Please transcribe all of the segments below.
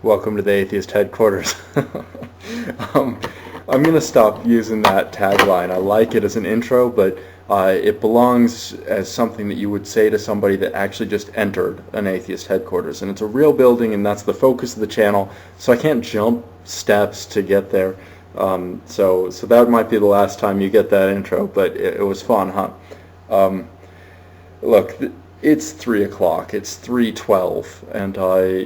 Welcome to the Atheist Headquarters. um, I'm going to stop using that tagline. I like it as an intro, but it belongs as something that you would say to somebody that actually just entered an Atheist Headquarters. And it's a real building, and that's the focus of the channel, so I can't jump steps to get there. So that might be the last time you get that intro, but it was fun, huh? Look, it's 3 o'clock. It's 3:12, and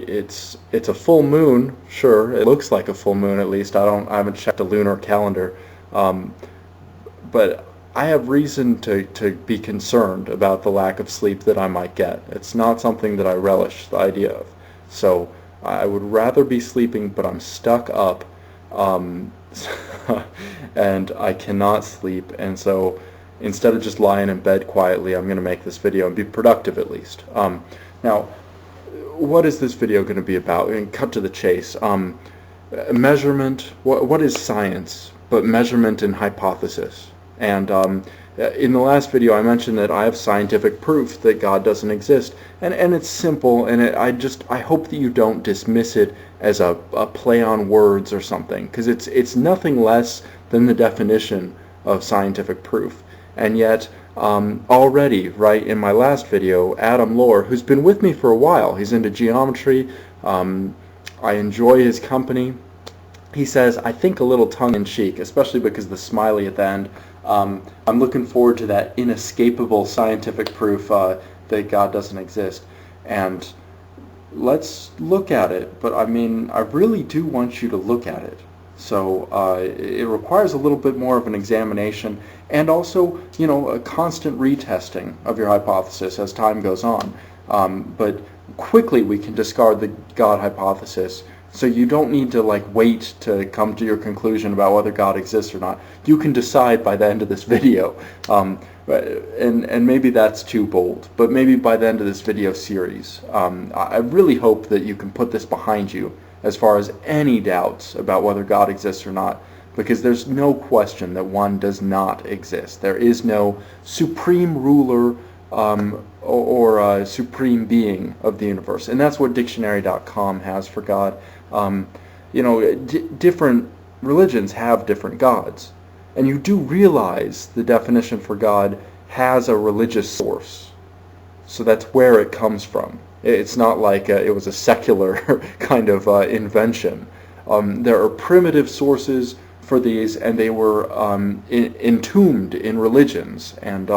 it's a full moon. Sure, it looks like a full moon at least. I haven't checked the lunar calendar, but I have reason to be concerned about the lack of sleep that I might get. It's not something that I relish the idea of. So I would rather be sleeping, but I'm stuck up, and I cannot sleep, and so instead of just lying in bed quietly, I'm going to make this video and be productive at least. Now, what is this video going to be about? And cut to the chase. Measurement. What is science but measurement and hypothesis? And in the last video, I mentioned that I have scientific proof that God doesn't exist, and it's simple. And I hope that you don't dismiss it as a play on words or something, because it's nothing less than the definition of scientific proof. And yet, already, right in my last video, Adam Lohr, who's been with me for a while, he's into geometry, I enjoy his company, he says, I think a little tongue-in-cheek, especially because the smiley at the end, I'm looking forward to that inescapable scientific proof that God doesn't exist. And let's look at it, but I mean, I really do want you to look at it. So it requires a little bit more of an examination, and also, you know, a constant retesting of your hypothesis as time goes on. But quickly we can discard the God hypothesis, so you don't need to wait to come to your conclusion about whether God exists or not. You can decide by the end of this video, and maybe that's too bold, but maybe by the end of this video series. I really hope that you can put this behind you as far as any doubts about whether God exists or not, because there's no question that one does not exist. There is no supreme ruler or supreme being of the universe, and that's what dictionary.com has for God. You know, different religions have different gods, and you do realize the definition for God has a religious source, so that's where it comes from. It's not like it was a secular kind of invention. There are primitive sources for these, and they were entombed in religions. And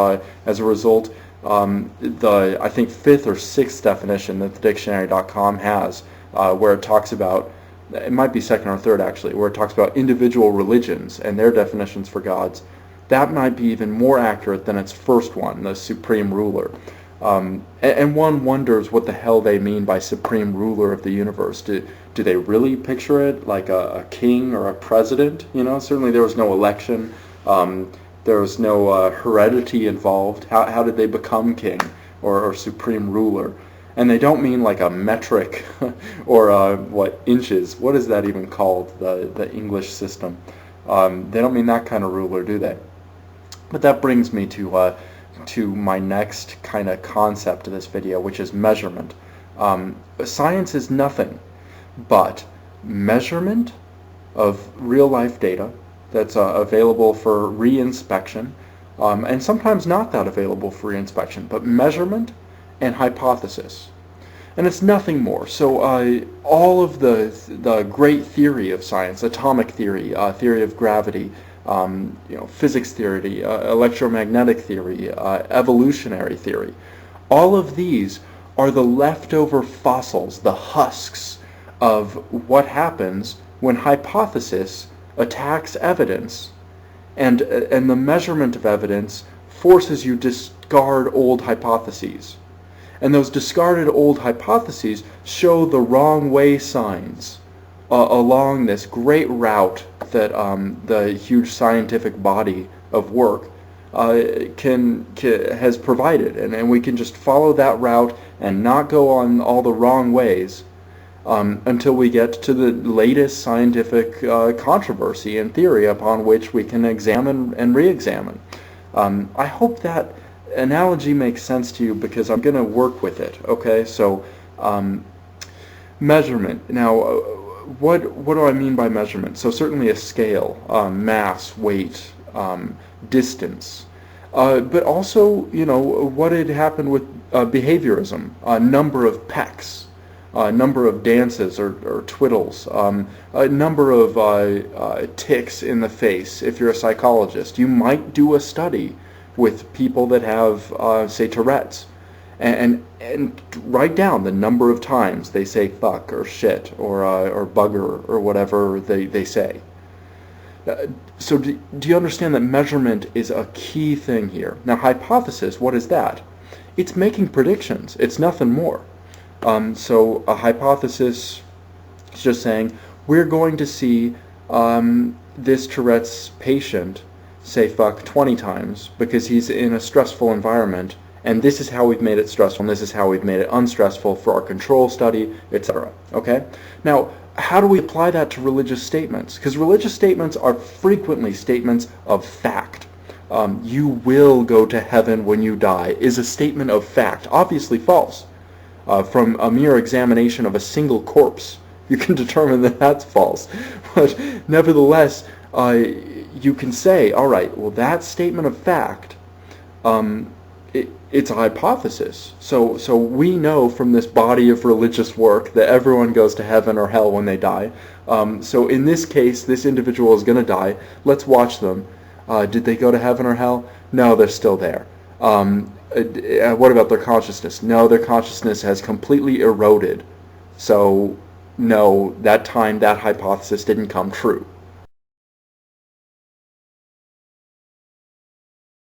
as a result, the, I think, 5th or 6th definition that the dictionary.com has, where it talks about, it might be 2nd or 3rd actually, where it talks about individual religions and their definitions for gods, that might be even more accurate than its first one, the supreme ruler. And one wonders what the hell they mean by supreme ruler of the universe. Do they really picture it like a king or a president? You know, certainly there was no election. There was no heredity involved. How did they become king or supreme ruler? And they don't mean like a metric or what, inches. What is that even called, the English system? They don't mean that kind of ruler, do they? But that brings me to my next kind of concept of this video, which is measurement. Science is nothing but measurement of real-life data that's available for reinspection, and sometimes not that available for reinspection, but measurement and hypothesis. And it's nothing more. So all of the great theory of science, atomic theory, theory of gravity, you know, physics theory, electromagnetic theory, evolutionary theory. All of these are the leftover fossils, the husks of what happens when hypothesis attacks evidence, and the measurement of evidence forces you to discard old hypotheses. And those discarded old hypotheses show the wrong way signs along this great route that the huge scientific body of work has provided, and we can just follow that route and not go on all the wrong ways until we get to the latest scientific controversy and theory upon which we can examine and re-examine. I hope that analogy makes sense to you, because I'm going to work with it. Okay, so Measurement. Now, what do I mean by measurement? So certainly a scale, mass, weight, distance, but also, you know, what had happened with behaviorism, number of pecks, number of dances or twiddles, a number of ticks in the face. If you're a psychologist, you might do a study with people that have, say, Tourette's, and write down the number of times they say fuck or shit or bugger or whatever they say. So do you understand that measurement is a key thing here? Now, hypothesis, what is that? It's making predictions. It's nothing more. So a hypothesis is just saying, we're going to see this Tourette's patient say fuck 20 times because he's in a stressful environment, and this is how we've made it stressful, and this is how we've made it unstressful for our control study, etc. Okay? Now, how do we apply that to religious statements? Because religious statements are frequently statements of fact. You will go to heaven when you die is a statement of fact, obviously false. From a mere examination of a single corpse, you can determine that that's false. But nevertheless, you can say, all right, well, that statement of fact, it's a hypothesis. So we know from this body of religious work that everyone goes to heaven or hell when they die. So in this case, this individual is going to die. Let's watch them. Did they go to heaven or hell? No, they're still there. What about their consciousness? No, their consciousness has completely eroded. So no, that time, that hypothesis didn't come true.